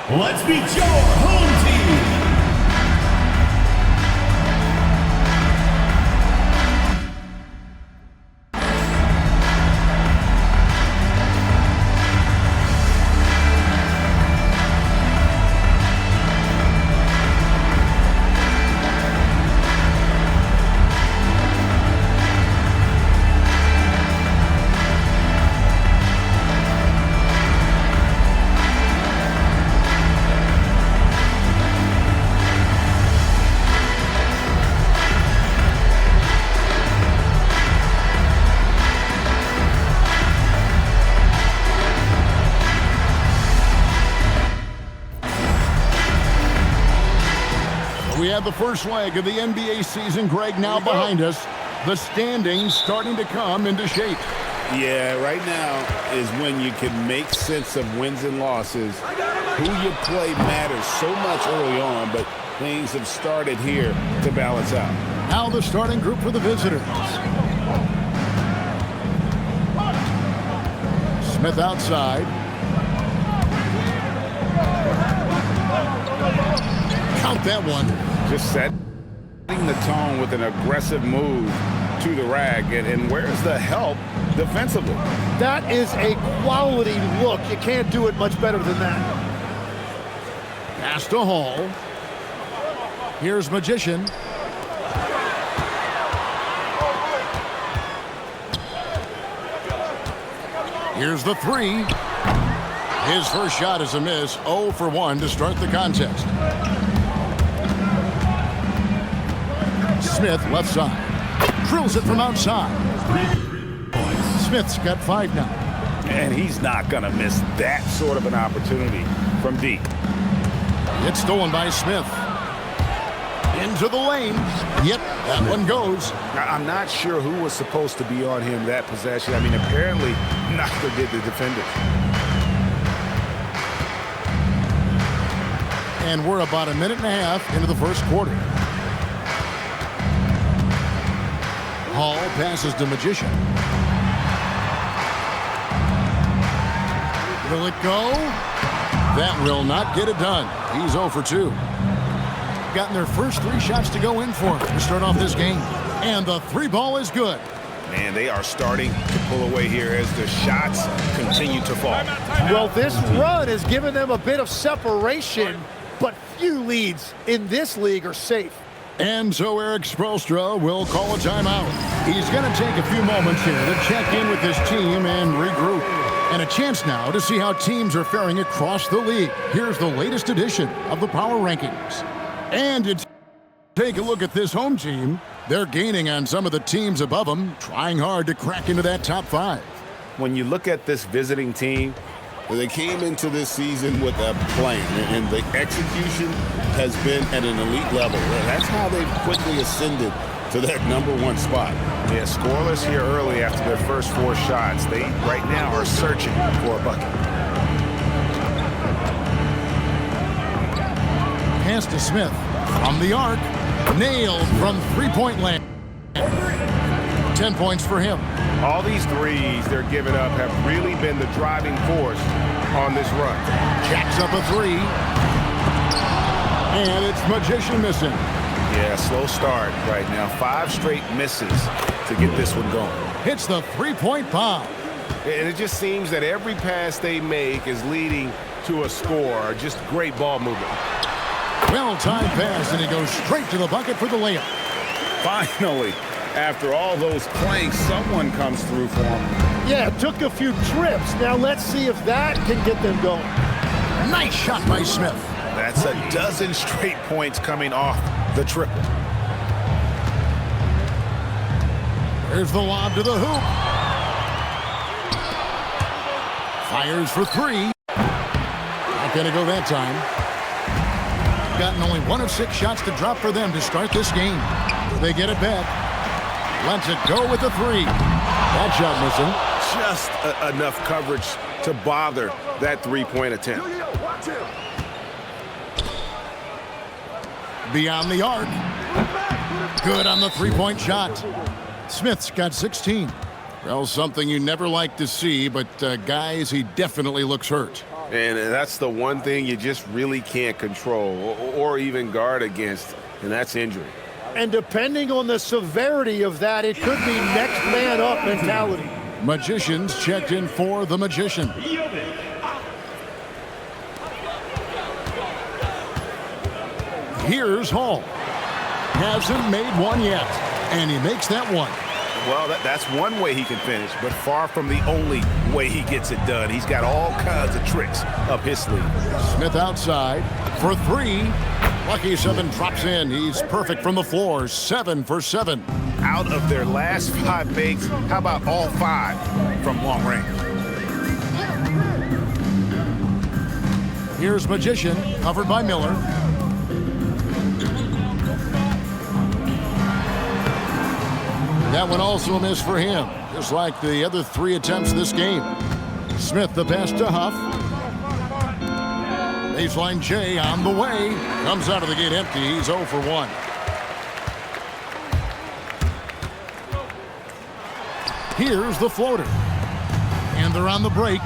Let's meet your home team. We have the first leg of the NBA season, Greg, now behind us. The standings starting to come into shape. Yeah, right now is when you can make sense of wins and losses. Who you play matters so much early on, but things have started here to balance out. Now the starting group for the visitors. Smith outside. Count that one. Just setting the tone with an aggressive move to the rag. And where's the help defensively? That is a quality look. You can't do it much better than that. Pass to Hall. Here's Magician. Here's the three. His first shot is a miss. 0 for 1 to start the contest. Smith left side. Drills it from outside. Smith's got 5 now. And he's not going to miss that sort of an opportunity from deep. It's stolen by Smith. Into the lane. Yep, that one goes. Now, I'm not sure who was supposed to be on him that possession. I mean, apparently neither did the defender. And we're about a minute and a half into the first quarter. Hall passes to Magician. Will it go? That will not get it done. He's 0 for 2. Gotten their first 3 shots to go in for to start off this game. And the 3 ball is good. Man, they are starting to pull away here as the shots continue to fall. Well, this run has given them a bit of separation, but few leads in this league are safe. And so Eric Spoelstra will call a timeout. He's going to take a few moments here to check in with his team and regroup. And a chance now to see how teams are faring across the league. Here's the latest edition of the Power Rankings. And to take a look at this home team, they're gaining on some of the teams above them, trying hard to crack into that top 5. When you look at this visiting team, they came into this season with a plan, and the execution has been at an elite level. That's how they've quickly ascended to that #1 spot. Yeah, scoreless here early after their first 4 shots. They right now are searching for a bucket. Pass to Smith from the arc. Nailed from three-point land. 10 points for him. All these threes they're giving up have really been the driving force on this run. Jacks up a 3. And it's Magician missing. Yeah, slow start right now. 5 straight misses to get this one going. Hits the 3-point bomb. And it just seems that every pass they make is leading to a score. Just great ball movement. Well-timed pass, and he goes straight to the bucket for the layup. Finally, after all those planks, someone comes through for him. Yeah, took a few trips. Now let's see if that can get them going. Nice shot by Smith. That's a dozen straight points coming off the triple. There's the lob to the hoop. Fires for 3. Not going to go that time. Gotten only 1 of 6 shots to drop for them to start this game. They get it back. Lets it go with the 3. That shot missing. Just enough coverage to bother that 3-point attempt. Beyond the arc. Good on the 3-point shot. Smith's got 16. Well, something you never like to see, but guys, he definitely looks hurt. And that's the one thing you just really can't control or even guard against, and that's injury. And depending on the severity of that, it could be next man up mentality. Magicians checked in for the magician. Here's Hall. Hasn't made one yet, and he makes that one. Well, that's one way he can finish, but far from the only way he gets it done. He's got all kinds of tricks up his sleeve. Smith outside for three. Lucky 7 drops in. He's perfect from the floor. 7 for 7. Out of their last 5 makes, how about all 5 from long range? Here's Magician, covered by Miller. That one also a miss for him, just like the other 3 attempts this game. Smith the pass to Huff. Baseline J on the way. Comes out of the gate empty. He's 0 for 1. Here's the floater. And they're on the break.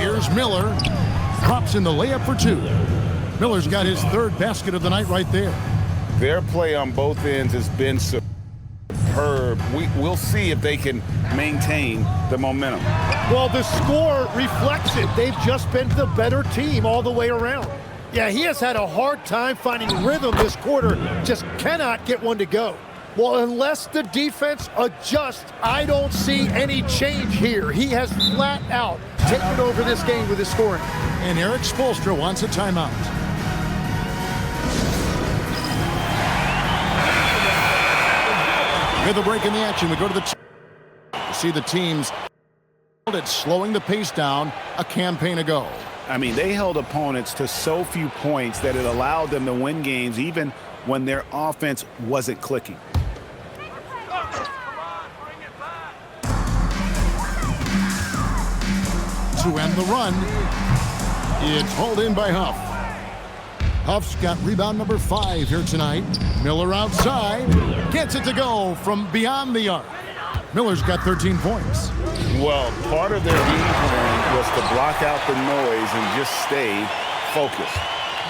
Here's Miller. Drops in the layup for 2. Miller's got his 3rd basket of the night right there. Their play on both ends has been superb. We'll see if they can maintain the momentum. Well, the score reflects it. They've just been the better team all the way around. Yeah, he has had a hard time finding rhythm this quarter. Just cannot get one to go. Well, unless the defense adjusts, I don't see any change here. He has flat out taken over this game with his scoring. And Eric Spoelstra wants a timeout. With a break in the action, we go to the see the teams it's slowing the pace down a campaign ago. I mean, they held opponents to so few points that it allowed them to win games even when their offense wasn't clicking. To end the run, it's hauled in by Huff. Huff's got rebound number 5 here tonight. Miller outside, gets it to go from beyond the arc. Miller's got 13 points. Well, part of their game plan was to block out the noise and just stay focused.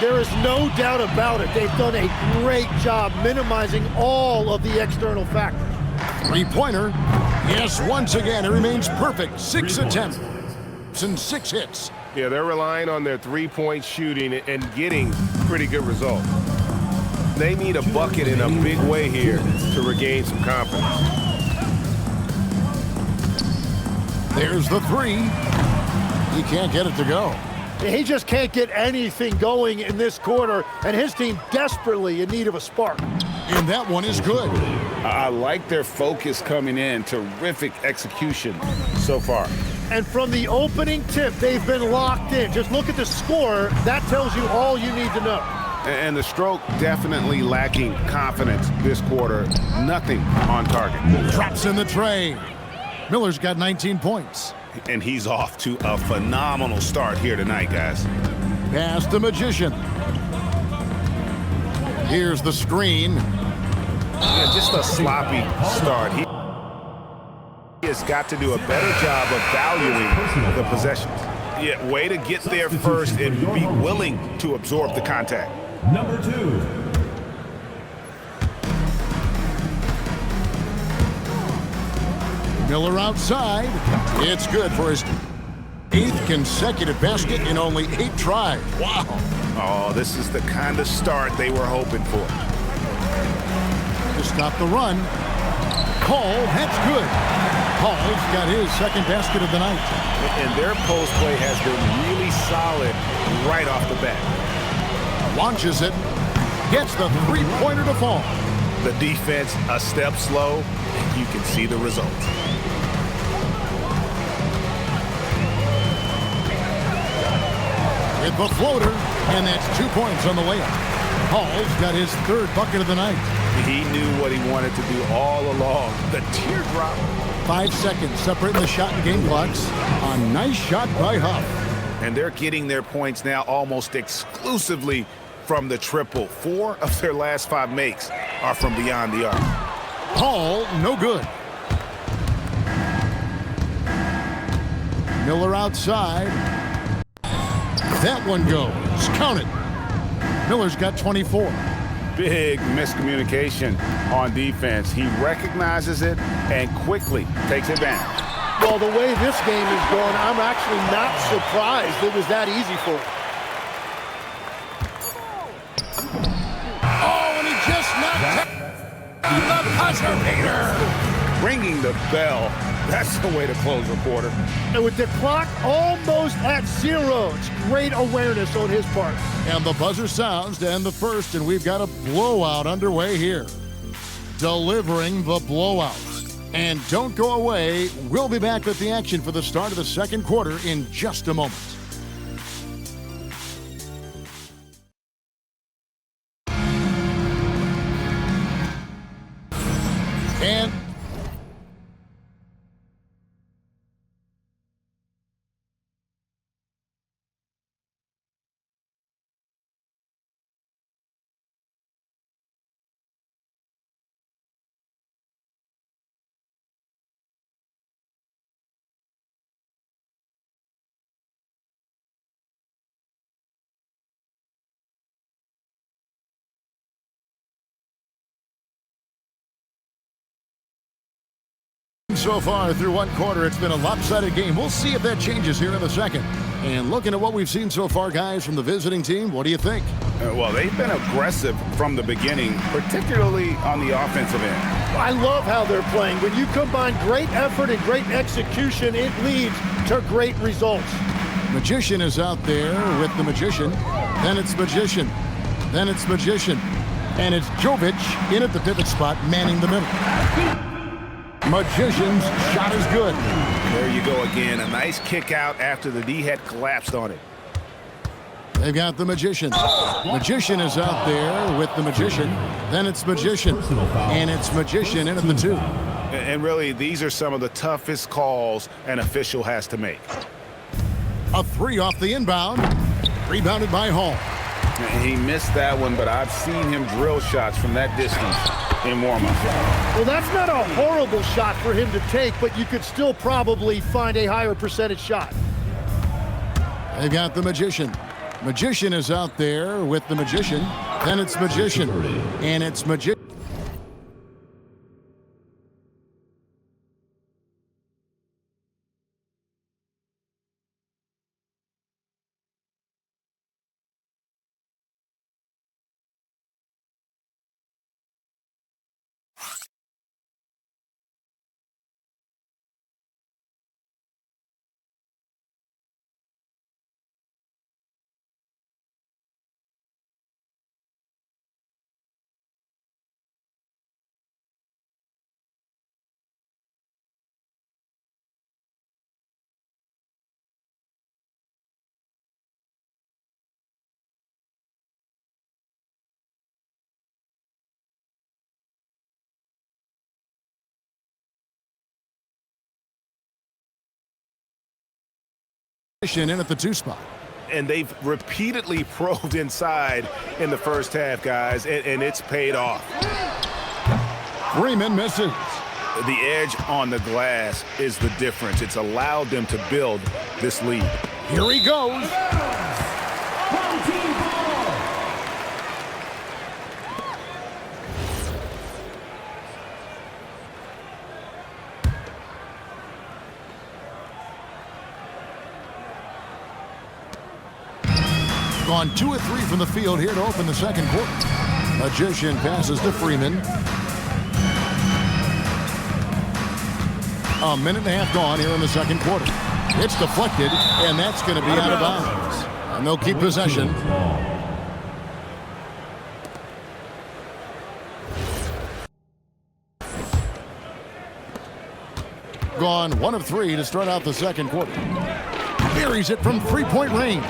There is no doubt about it. They've done a great job minimizing all of the external factors. 3-pointer. Yes, once again, it remains perfect. 6 attempts and 6 hits. Yeah, they're relying on their 3-point shooting and getting pretty good results. They need a bucket in a big way here to regain some confidence. There's the 3. He can't get it to go. He just can't get anything going in this quarter, and his team desperately in need of a spark. And that one is good. I like their focus coming in. Terrific execution so far. And from the opening tip, they've been locked in. Just look at the score. That tells you all you need to know. And the stroke definitely lacking confidence this quarter. Nothing on target. Drops in the tray. Miller's got 19 points. And he's off to a phenomenal start here tonight, guys. Pass the Magician. Here's the screen. Yeah, just a sloppy start. He has got to do a better job of valuing the possessions. Yeah, way to get there first and be willing to absorb the contact. Number 2. Miller outside. It's good for his 8th consecutive basket in only 8 tries. Wow. Oh, this is the kind of start they were hoping for. To stop the run. Cole, that's good. Hall's got his 2nd basket of the night. And their post play has been really solid right off the bat. Launches it. Gets the 3-pointer to fall. The defense a step slow, and you can see the results. With the floater, and that's 2 points on the layup. Hall's got his 3rd bucket of the night. He knew what he wanted to do all along. The teardrop. 5 seconds separating the shot and game clocks. A nice shot by Huff. And they're getting their points now almost exclusively from the triple. 4 of their last 5 makes are from beyond the arc. Hall, no good. Miller outside. That one goes. Count it. Miller's got 24. Big miscommunication on defense. He recognizes it and quickly takes advantage. Well, the way this game is going, I'm actually not surprised it was that easy for him. Oh, and he just knocked the buzzer beater. Ringing the bell. That's the way to close a quarter. And with the clock almost at 0, it's great awareness on his part. And the buzzer sounds to end the first, and we've got a blowout underway here. Delivering the blowout. And don't go away. We'll be back with the action for the start of the second quarter in just a moment. And so far through one quarter, it's been a lopsided game. We'll see if that changes here in the second. And looking at what we've seen so far, guys, from the visiting team, what do you think? Well, they've been aggressive from the beginning, particularly on the offensive end. I love how they're playing. When you combine great effort and great execution, it leads to great results. Magician is out there with the Magician. Then it's Magician. Then it's Magician. And it's Jovic in at the pivot spot, manning the middle. Magician's shot is good. There you go again. A nice kick out after the D had collapsed on it. They've got the Magician. Magician is out there with the Magician. Then it's Magician. And it's Magician in at the 2. And really, these are some of the toughest calls an official has to make. A 3 off the inbound. Rebounded by Hall. He missed that one, but I've seen him drill shots from that distance in warm-up. Well, that's not a horrible shot for him to take, but you could still probably find a higher percentage shot. They've got the Magician. Magician is out there with the Magician. Then it's Magician. And it's Magician. In at the 2 spot. And they've repeatedly probed inside in the first half, guys, and it's paid off. Freeman misses. The edge on the glass is the difference. It's allowed them to build this lead. Here he goes. Gone 2 of 3 from the field here to open the second quarter. Magician passes to Freeman. A minute and a half gone here in the second quarter. It's deflected, and that's going to be out of bounds. And they'll keep possession. Gone 1 of 3 to start out the second quarter. Buries it from three-point range.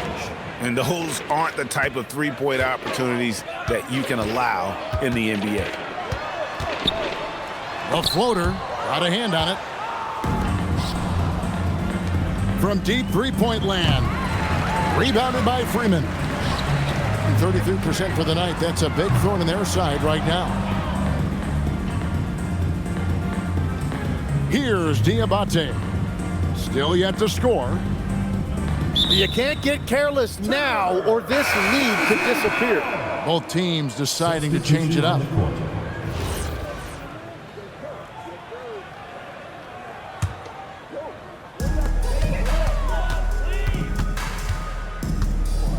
And those aren't the type of three-point opportunities that you can allow in the NBA. A floater, got a hand on it. From deep three-point land. Rebounded by Freeman. 33% for the night. That's a big thorn in their side right now. Here's Diabate. Still yet to score. You can't get careless now or this lead could disappear. Both teams deciding to change it up.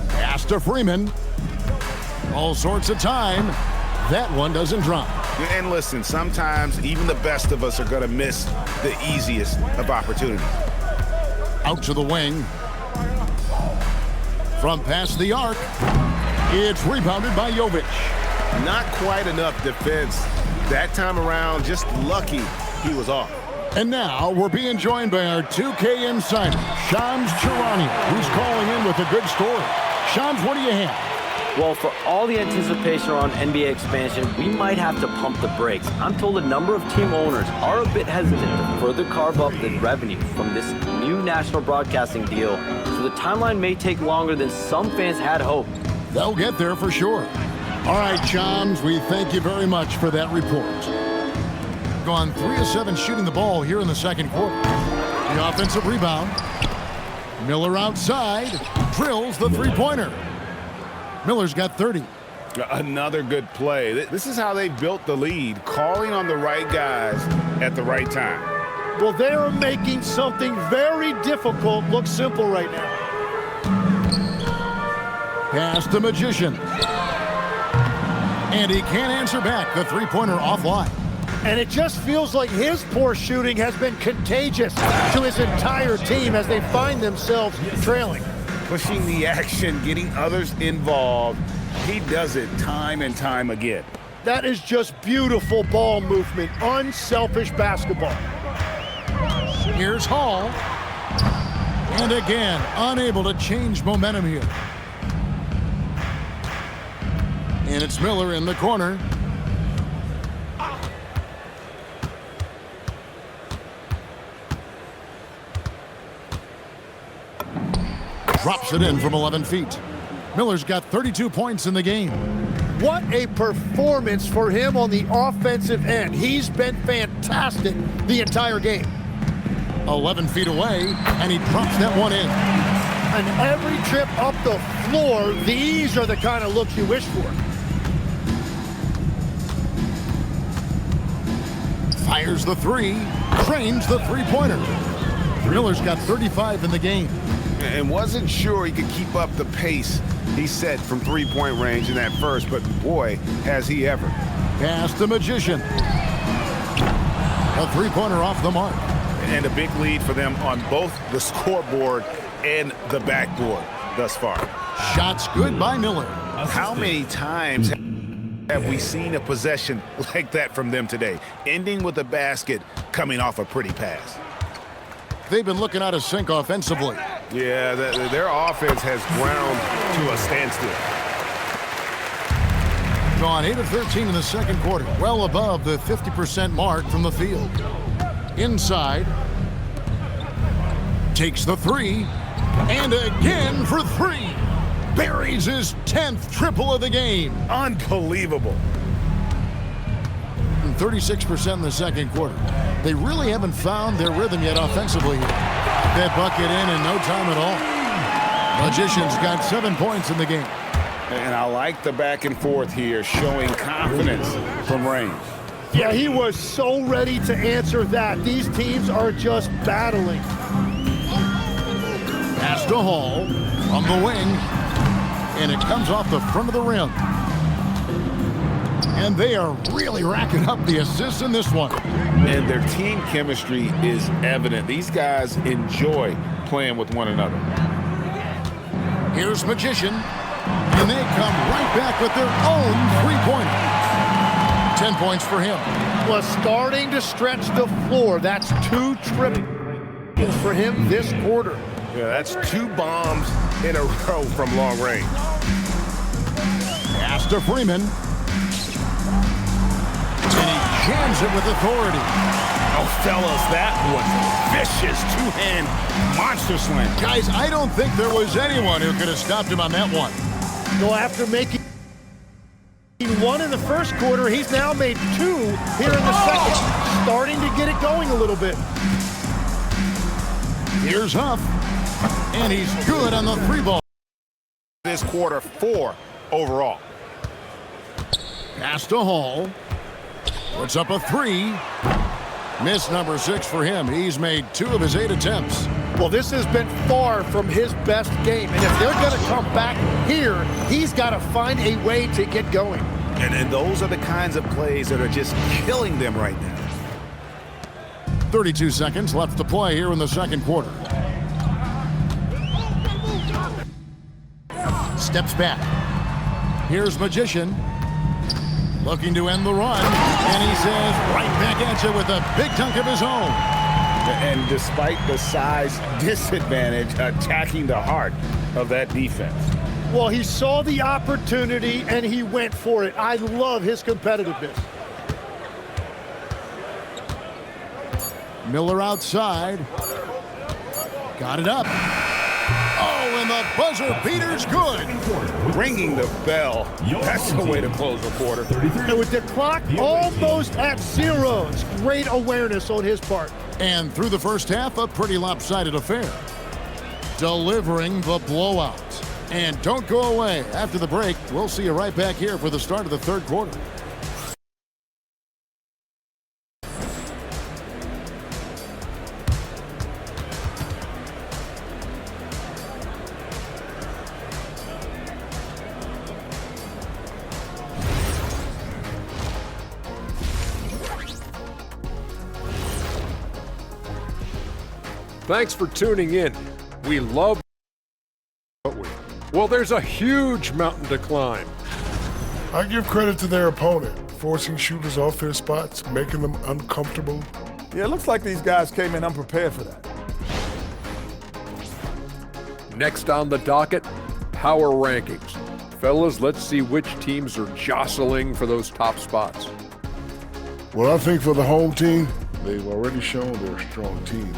Pass to Freeman. All sorts of time. That one doesn't drop. And listen, sometimes even the best of us are going to miss the easiest of opportunities. Out to the wing. From past the arc. It's rebounded by Jovic. Not quite enough defense. That time around, just lucky he was off. And now we're being joined by our 2K insider, Shams Charania, who's calling in with a good story. Shams, what do you have? Well, for all the anticipation around NBA expansion, we might have to pump the brakes. I'm told a number of team owners are a bit hesitant to further carve up the revenue from this new national broadcasting deal, so the timeline may take longer than some fans had hoped. They'll get there for sure. All right, Shams, we thank you very much for that report. Gone 3 of 7 shooting the ball here in the second quarter. The offensive rebound. Miller outside, drills the three-pointer. Miller's got 30. Another good play. This is how they built the lead, calling on the right guys at the right time. Well, they are making something very difficult look simple right now. Pass the Magician. And he can't answer back. The three-pointer offline. And it just feels like his poor shooting has been contagious to his entire team as they find themselves trailing. Pushing the action, getting others involved. He does it time and time again. That is just beautiful ball movement, unselfish basketball. Here's Hall. And again, unable to change momentum here. And it's Miller in the corner. Drops it in from 11 feet. Miller's got 32 points in the game. What a performance for him on the offensive end. He's been fantastic the entire game. 11 feet away, and he drops that one in. And every trip up the floor, these are the kind of looks you wish for. Fires the three, trains the three-pointer. Miller's got 35 in the game. And wasn't sure he could keep up the pace he set from three-point range in that first, but boy, has he ever. Pass the Magician. A three-pointer off the mark. And a big lead for them on both the scoreboard and the backboard thus far. Shots good by Miller. How many times have we seen a possession like that from them today, ending with a basket coming off a pretty pass? They've been looking out of sync offensively. Yeah, their offense has ground to a standstill. Gone 8 of 13 in the second quarter, well above the 50% mark from the field. Inside. Takes the three. And again for three. Buries his 10th triple of the game. Unbelievable. 36% in the second quarter. They really haven't found their rhythm yet offensively. That bucket in no time at all. Magician's got 7 points in the game. And I like the back and forth here, showing confidence from range. Yeah, he was so ready to answer that. These teams are just battling. Pass to Hall from the wing. And it comes off the front of the rim. And they are really racking up the assists in this one. And their team chemistry is evident. These guys enjoy playing with one another. Here's Magician. And they come right back with their own three-pointer. 10 points for him. Was starting to stretch the floor. That's 2 triples for him this quarter. Yeah, that's 2 bombs in a row from long range. Pass to Freeman. And he jams it with authority. Oh, fellas, that was vicious two-hand monster slam. Guys, I don't think there was anyone who could have stopped him on that one. So after making 1 in the first quarter, he's now made 2 here in the second. Starting to get it going a little bit. Here's Huff. And he's good on the 3-ball. This quarter, 4 overall. Pass to Hall. Puts up a 3. Miss number 6 for him. He's made 2 of his 8 attempts. Well, this has been far from his best game. And if they're going to come back here, he's got to find a way to get going. And those are the kinds of plays that are just killing them right now. 32 seconds left to play here in the second quarter. Steps back. Here's Magician. Looking to end the run. And he says right back at you with a big dunk of his own. And despite the size disadvantage, attacking the heart of that defense. Well, he saw the opportunity and he went for it. I love his competitiveness. Miller outside. Got it up. Oh, and the buzzer beater's good. Ringing the bell. That's the way to close a quarter. And with the clock almost at zeros, great awareness on his part. And through the first half, a pretty lopsided affair. Delivering the blowout. And don't go away. After the break, we'll see you right back here for the start of the third quarter. Thanks for tuning in. We love, don't we? Well, there's a huge mountain to climb. I give credit to their opponent, forcing shooters off their spots, making them uncomfortable. Yeah, it looks like these guys came in unprepared for that. Next on the docket, power rankings. Fellas, let's see which teams are jostling for those top spots. Well, I think for the home team, they've already shown they're a strong team.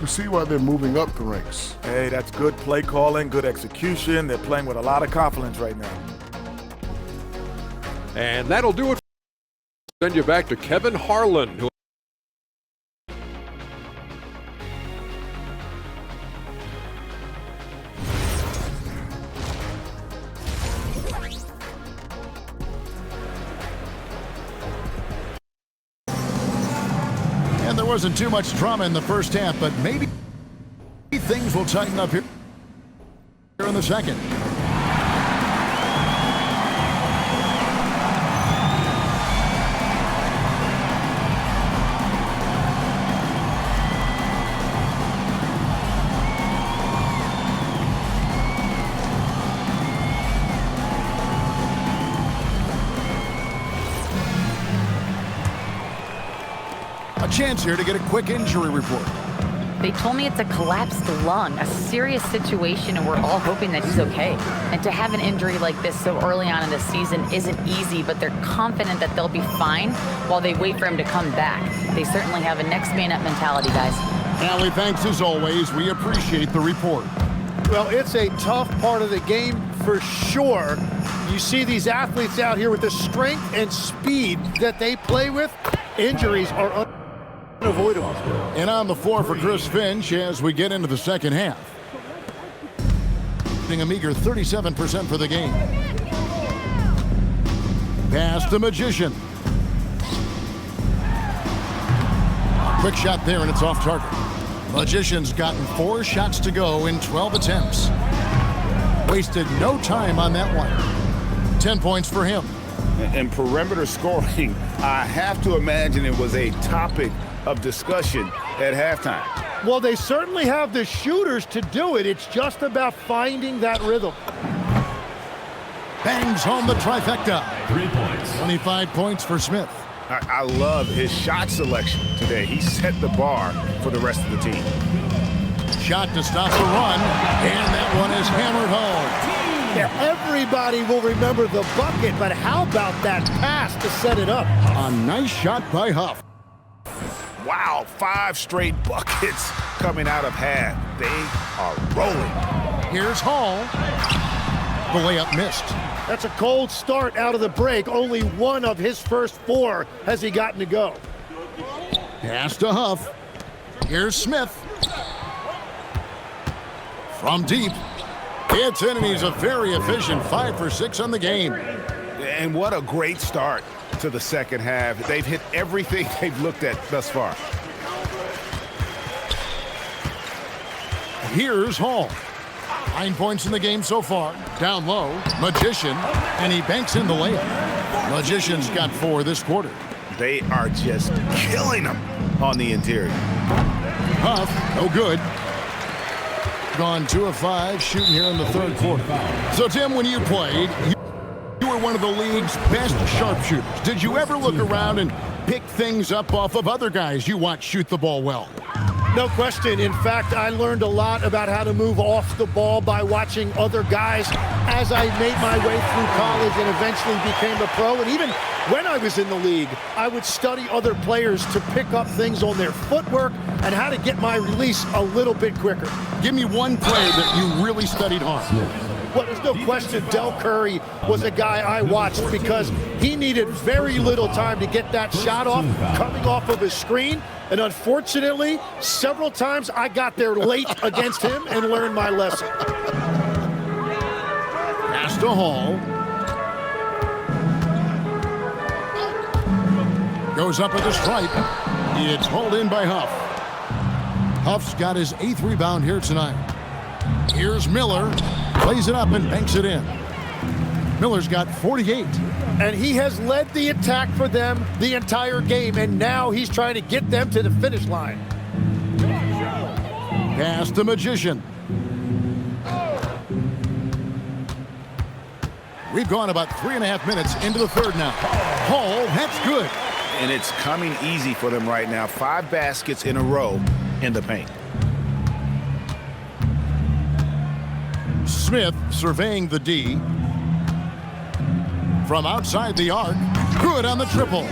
You see why they're moving up the ranks. Hey, that's good play calling, good execution. They're playing with a lot of confidence right now. And that'll do it. Send you back to Kevin Harlan, who And there wasn't too much drama in the first half, but maybe things will tighten up here in the second. A chance here to get a quick injury report. They told me it's a collapsed lung, a serious situation, and we're all hoping that he's okay. And to have an injury like this so early on in the season isn't easy, but they're confident that they'll be fine while they wait for him to come back. They certainly have a next man up mentality, guys. Allie, thanks as always. We appreciate the report. Well, it's a tough part of the game for sure. You see these athletes out here with the strength and speed that they play with. Injuries are unavoidable. And on the floor for Chris Finch as we get into the second half. A meager 37% for the game. Pass to Magician. Quick shot there, and it's off target. Magician's gotten 4 shots to go in 12 attempts. Wasted no time on that one. 10 points for him. And perimeter scoring, I have to imagine it was a topic of discussion at halftime. Well, they certainly have the shooters to do it. It's just about finding that rhythm. Bangs home the trifecta. 3 points. 25 points for Smith. I love his shot selection today. He set the bar for the rest of the team. Shot to stop the run, and that one is hammered home. Yeah, everybody will remember the bucket, but how about that pass to set it up? A nice shot by Huff. Wow, 5 straight buckets coming out of half. They are rolling. Here's Hall. The layup missed. That's a cold start out of the break. Only one of his first 4 has he gotten to go. Pass to Huff. Here's Smith. From deep, it's in, and he's a very efficient 5 for 6 on the game. And what a great start to the second half. They've hit everything they've looked at thus far. Here's Hall. 9 points in the game so far. Down low, Magician, and he banks in the layup. Magician's got 4 this quarter. They are just killing them on the interior. Huff, no good. Gone 2 of 5 shooting here in the third quarter. So, Tim, when you played, you were one of the league's best sharpshooters. Did you ever look around and pick things up off of other guys you watch shoot the ball well? No question. In fact, I learned a lot about how to move off the ball by watching other guys as I made my way through college and eventually became a pro. And even when I was in the league, I would study other players to pick up things on their footwork and how to get my release a little bit quicker. Give me one play that you really studied hard. Well, there's no question Del Curry was a guy I watched because he needed very little time to get that shot off coming off of his screen. And unfortunately, several times I got there late against him and learned my lesson. Pass to Hall. Goes up at the stripe. It's hauled in by Huff. Huff's got his 8th rebound here tonight. Here's Miller. Plays it up and banks it in. Miller's got 48. And he has led the attack for them the entire game, and now he's trying to get them to the finish line. Pass to Magician. We've gone about 3.5 minutes into the third now. Hall, that's good. And it's coming easy for them right now. 5 baskets in a row in the paint. Smith surveying the D. From outside the arc, good on the triple.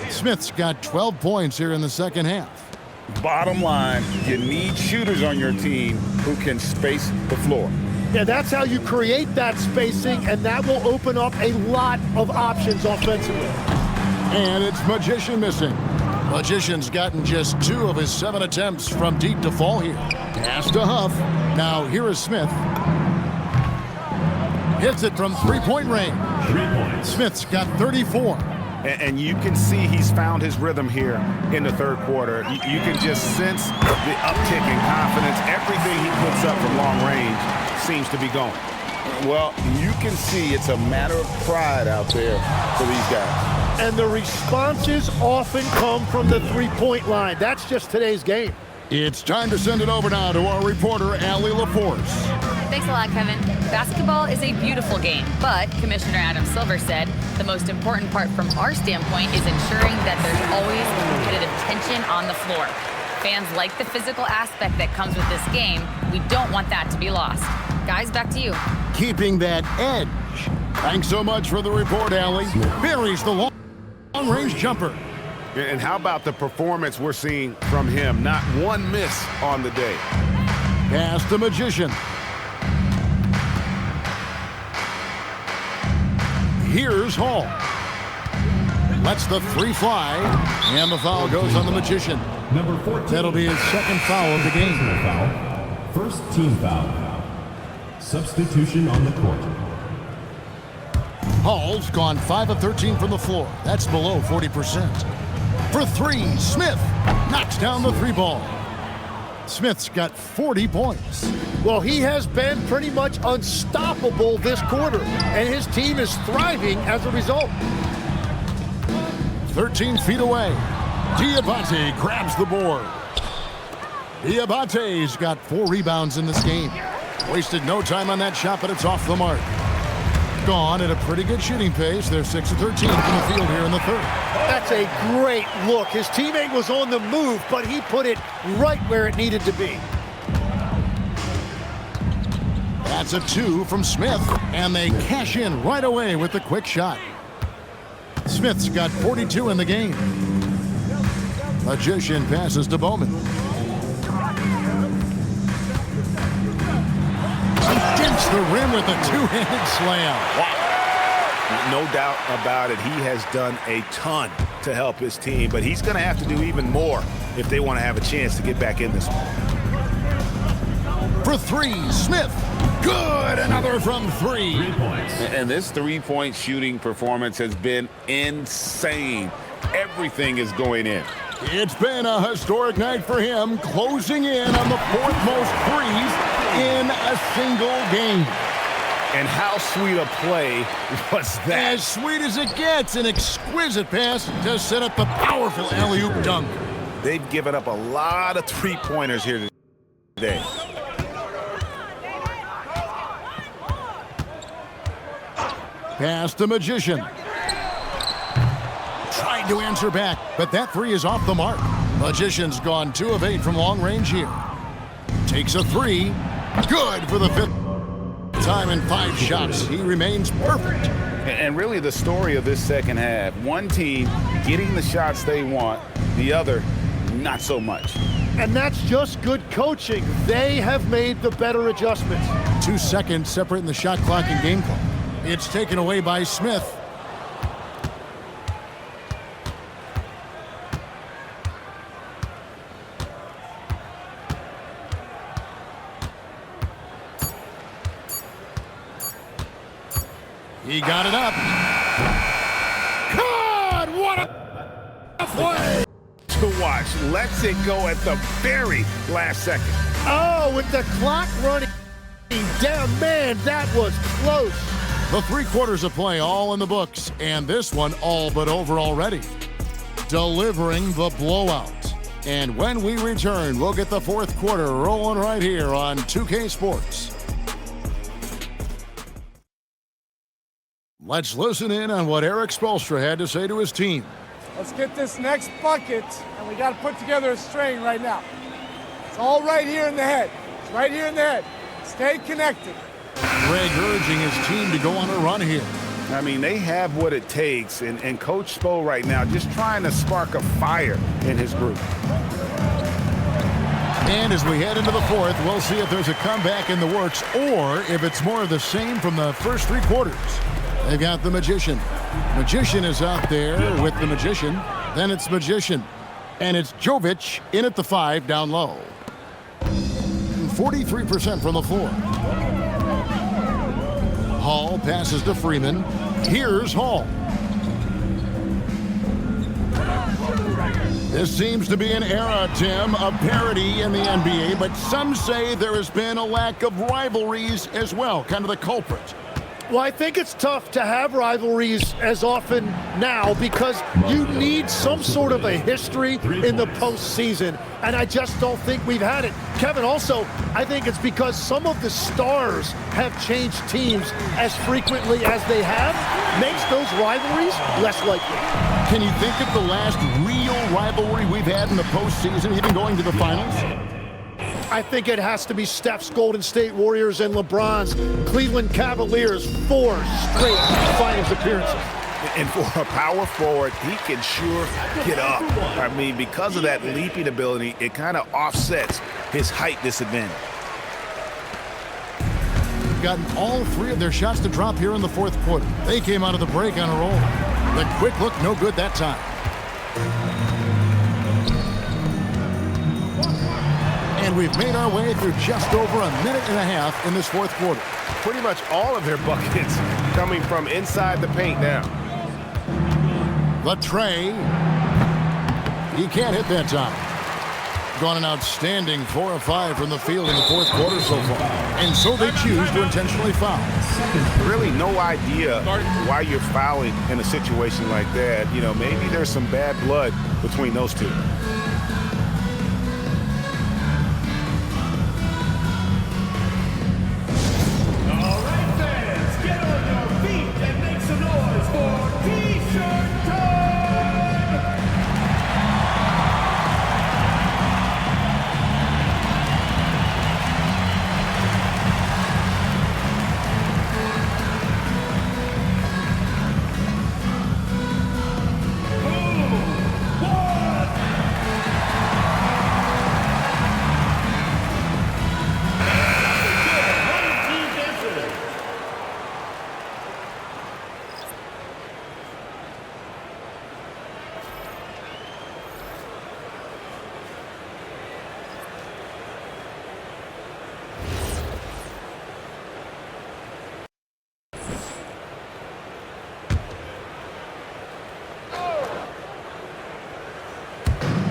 Smith's got 12 points here in the second half. Bottom line, you need shooters on your team who can space the floor. Yeah, that's how you create that spacing, and that will open up a lot of options offensively. And it's Magician missing. Magician's gotten just 2 of his 7 attempts from deep to fall here. Pass to Huff. Now here is Smith. Hits it from 3-point range. 3 points. Smith's got 34. And you can see he's found his rhythm here in the third quarter. You can just sense the uptick in confidence. Everything he puts up from long range seems to be going. Well, you can see it's a matter of pride out there for these guys. And the responses often come from the 3-point line. That's just today's game. It's time to send it over now to our reporter, Allie LaForce. Thanks a lot, Kevin. Basketball is a beautiful game, but Commissioner Adam Silver said the most important part from our standpoint is ensuring that there's always competitive tension on the floor. Fans like the physical aspect that comes with this game. We don't want that to be lost. Guys, back to you. Keeping that edge. Thanks so much for the report, Allie. Buries the long-range jumper. And how about the performance we're seeing from him? Not one miss on the day. Pass to Magician. Here's Hall. Lets the 3 fly, and the foul goes on the Magician. Number 14. That'll be his 2nd foul of the game. Foul. First team foul. Substitution on the court. Hall's gone 5 of 13 from the floor. That's below 40%. For 3, Smith knocks down the 3 ball. Smith's got 40 points. Well, he has been pretty much unstoppable this quarter, and his team is thriving as a result. 13 feet away. Diabate grabs the board. Diabate's got 4 rebounds in this game. Wasted no time on that shot, but it's off the mark. Gone at a pretty good shooting pace. They're 6 of 13 from the field here in the third. That's a great look. His teammate was on the move, but he put it right where it needed to be. That's a 2 from Smith, and they cash in right away with the quick shot. Smith's got 42 in the game. Magician passes to Bowman. Against the rim with a 2-handed slam. Wow. No doubt about it. He has done a ton to help his team, but he's going to have to do even more if they want to have a chance to get back in this one. For three, Smith. Good, another from three. 3 points. And this three-point shooting performance has been insane. Everything is going in. It's been a historic night for him, closing in on the fourth most threes in a single game. And how sweet a play was that? As sweet as it gets, an exquisite pass to set up a powerful alley-oop dunk. They've given up a lot of three-pointers here today. Pass the Magician. Tried to answer back, but that three is off the mark. Magician's gone 2 of 8 from long range here. Takes a three. Good for the fifth time in 5 shots. He remains perfect. And really the story of this second half, one team getting the shots they want, the other not so much. And that's just good coaching. They have made the better adjustments. 2 seconds separating the shot clock and game clock. It's taken away by Smith. He got it up. God, what a play! To watch, lets it go at the very last second. Oh, with the clock running down, man, that was close. The 3 quarters of play all in the books, and this one all but over already. Delivering the blowout. And when we return, we'll get the 4th quarter rolling right here on 2K Sports. Let's listen in on what Eric Spoelstra had to say to his team. Let's get this next bucket, and we got to put together a string right now. It's all right here in the head. It's right here in the head. Stay connected. Greg urging his team to go on a run here. I mean, they have what it takes, and Coach Spo right now just trying to spark a fire in his group. And as we head into the 4th, we'll see if there's a comeback in the works or if it's more of the same from the first 3 quarters. They've got the Magician. Magician is out there with the Magician. Then it's Magician. And it's Jovic in at the 5 down low. 43% from the floor. Hall passes to Freeman. Here's Hall. This seems to be an era, Tim, of parity in the NBA, but some say there has been a lack of rivalries as well, kind of the culprit. Well, I think it's tough to have rivalries as often now because you need some sort of a history in the postseason, and I just don't think we've had it. Kevin, also, I think it's because some of the stars have changed teams as frequently as they have, makes those rivalries less likely. Can you think of the last real rivalry we've had in the postseason, even going to the finals? I think it has to be Steph's Golden State Warriors and LeBron's Cleveland Cavaliers 4 straight finals appearances. And for a power forward, he can sure get up. I mean, because of that leaping ability, it kind of offsets his height disadvantage. Gotten all 3 of their shots to drop here in the 4th quarter. They came out of the break on a roll. The quick look, no good that time. And we've made our way through just over a minute and a half in this 4th quarter. Pretty much all of their buckets coming from inside the paint now. The tray. He can't hit that time. Gone an outstanding 4 of 5 from the field in the 4th quarter so far. And so they choose to intentionally foul. Really no idea why you're fouling in a situation like that. You know, maybe there's some bad blood between those two.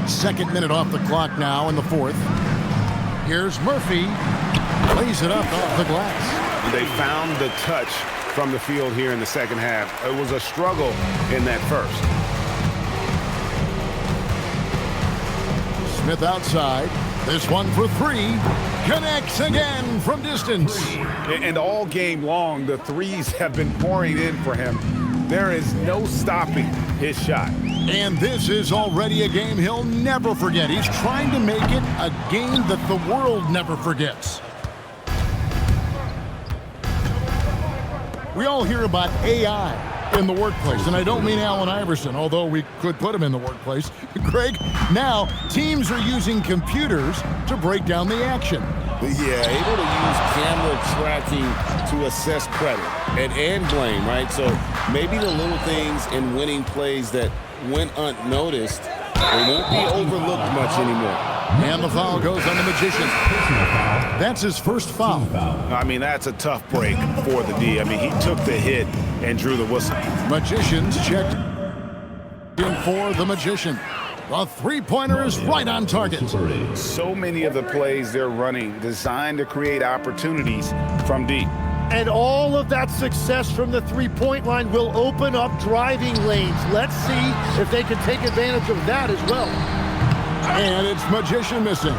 Second minute off the clock now in the fourth. Here's Murphy. Lays it up off the glass. They found the touch from the field here in the second half. It was a struggle in that first. Smith outside. This one for three. Connects again from distance. And all game long, the threes have been pouring in for him. There is no stopping his shot. And this is already a game he'll never forget. He's trying to make it a game that the world never forgets. We all hear about AI in the workplace, and I don't mean Allen Iverson, although we could put him in the workplace. Greg, now teams are using computers to break down the action. Yeah, able to use camera tracking to assess credit and blame, right? So maybe the little things in winning plays that went unnoticed, they won't be overlooked much anymore. And the foul goes on the Magician. That's his first foul. I mean, that's a tough break for the D. I mean, he took the hit and drew the whistle. Magicians checked in for the Magician. The three-pointer is right on target. So many of the plays they're running designed to create opportunities from deep. And all of that success from the three-point line will open up driving lanes. Let's see if they can take advantage of that as well. And it's Magician missing.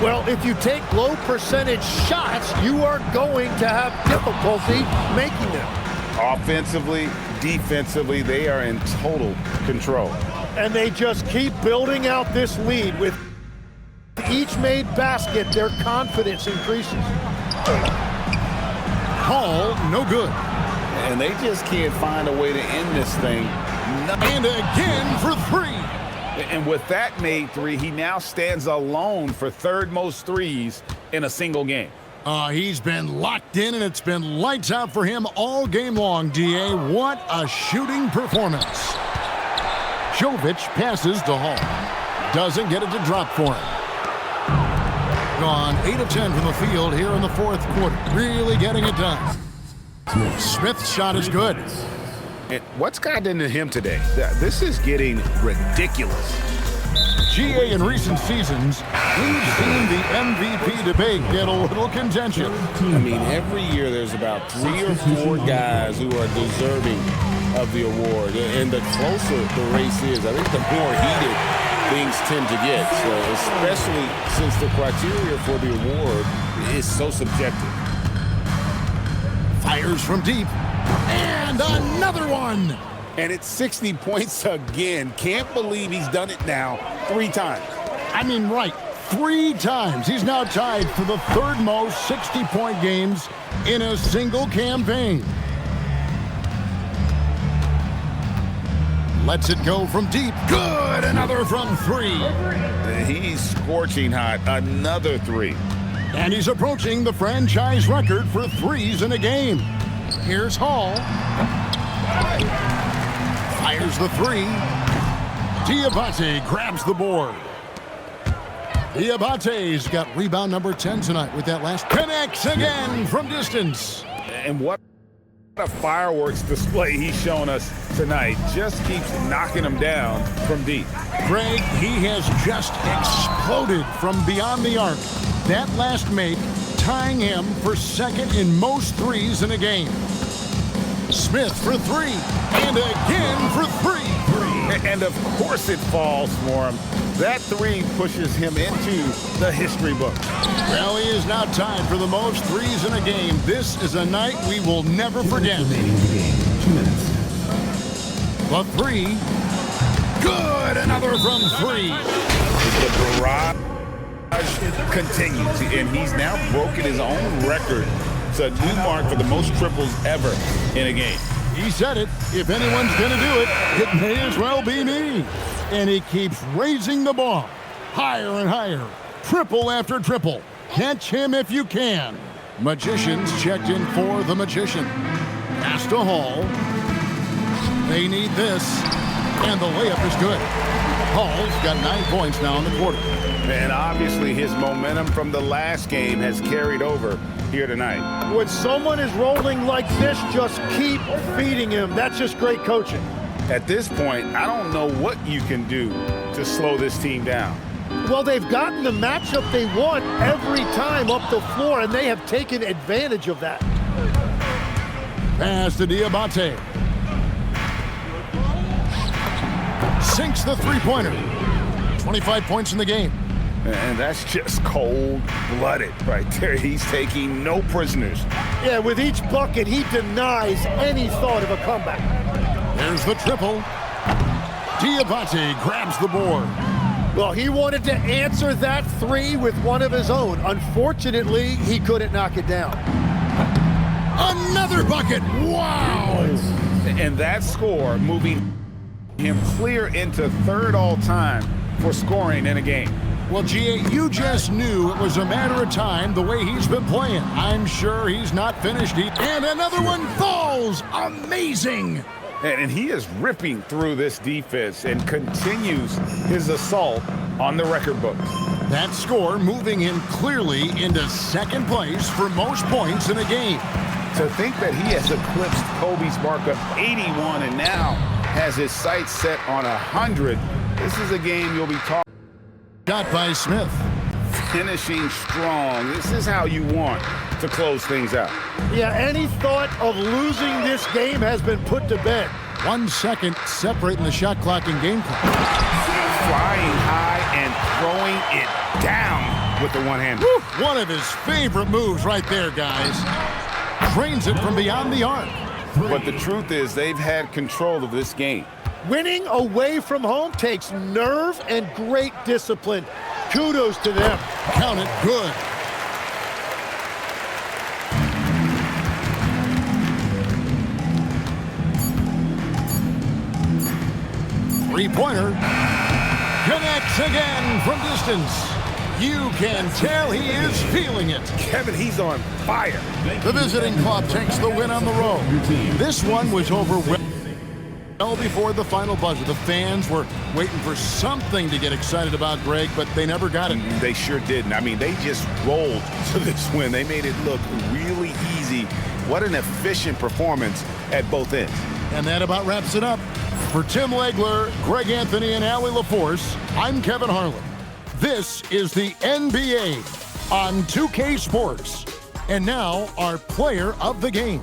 Well, if you take low percentage shots, you are going to have difficulty making them. Offensively, defensively, they are in total control. And they just keep building out this lead. With each made basket, their confidence increases. Call, no good. And they just can't find a way to end this thing. And again for three. And with that made three, he now stands alone for third most threes in a single game. He's been locked in, and it's been lights out for him all game long, D.A. What a shooting performance. Jovic passes to Hall. Doesn't get it to drop for him. Gone 8 of 10 from the field here in the fourth quarter. Really getting it done. Smith's shot is good. And what's gotten into him today? This is getting ridiculous. GA in recent seasons, we've seen the MVP debate get a little contentious. I mean, every year there's about 3 or 4 guys who are deserving of the award. And the closer the race is, I think the more heated things tend to get. So especially since the criteria for the award is so subjective. Fires from deep. And another one. And it's 60 points again. Can't believe he's done it now 3 times. I mean, right, 3 times. He's now tied for the third most 60-point games in a single campaign. Lets it go from deep. Good. Another from 3. He's scorching hot. Another 3. And he's approaching the franchise record for threes in a game. Here's Hall. Fires the 3. Diabate grabs the board. Diabate's got rebound number 10 tonight with that last. Connects again from distance. And what a fireworks display he's shown us tonight. Just keeps knocking them down from deep. Greg, he has just exploded from beyond the arc. That last make tying him for second in most threes in a game. Smith for 3, and again for 3. And of course it falls for him. That 3 pushes him into the history book. Well, he is now tied for the most threes in a game. This is a night we will never forget. 2 minutes. The 3. Good, another from 3. The barrage continues, and he's now broken his own record. It's a new mark for the most triples ever in a game. He said it. If anyone's going to do it, it may as well be me. And he keeps raising the ball. Higher and higher. Triple after triple. Catch him if you can. Magicians checked in for the Magician. Pass to Hall. They need this. And the layup is good. Hall's got 9 points now in the quarter. And obviously his momentum from the last game has carried over here tonight. When someone is rolling like this, just keep feeding him. That's just great coaching. At this point, I don't know what you can do to slow this team down. Well, they've gotten the matchup they want every time up the floor, and they have taken advantage of that. Pass to Diabate. Sinks the three-pointer. 25 points in the game. And that's just cold-blooded right there. He's taking no prisoners. Yeah, with each bucket, he denies any thought of a comeback. There's the triple. Diabate grabs the board. Well, he wanted to answer that three with one of his own. Unfortunately, he couldn't knock it down. Another bucket. Wow. And that score moving him clear into third all-time for scoring in a game. Well, G.A., you just knew it was a matter of time the way he's been playing. I'm sure he's not finished. And another one falls. Amazing. And he is ripping through this defense and continues his assault on the record books. That score moving him clearly into second place for most points in a game. To think that he has eclipsed Kobe's mark of 81 and now has his sights set on 100. This is a game you'll be talking. Got by Smith. Finishing strong. This is how you want to close things out. Yeah, any thought of losing this game has been put to bed. 1 second separating the shot clock and game clock. Flying high and throwing it down with the one hand. One of his favorite moves right there, guys. Drains it from beyond the arc. But the truth is they've had control of this game. Winning away from home takes nerve and great discipline. Kudos to them. Count it good. Three-pointer. Connects again from distance. You can tell he is feeling it. Kevin, he's on fire. The visiting club takes the win on the road. This one was over well before the final buzzer. The fans were waiting for something to get excited about, Greg, but they never got it. They sure didn't. I mean, they just rolled to this win. They made it look really easy. What an efficient performance at both ends. And that about wraps it up. For Tim Legler, Greg Anthony, and Allie LaForce, I'm Kevin Harlan. This is the NBA on 2K Sports. And now, our player of the game.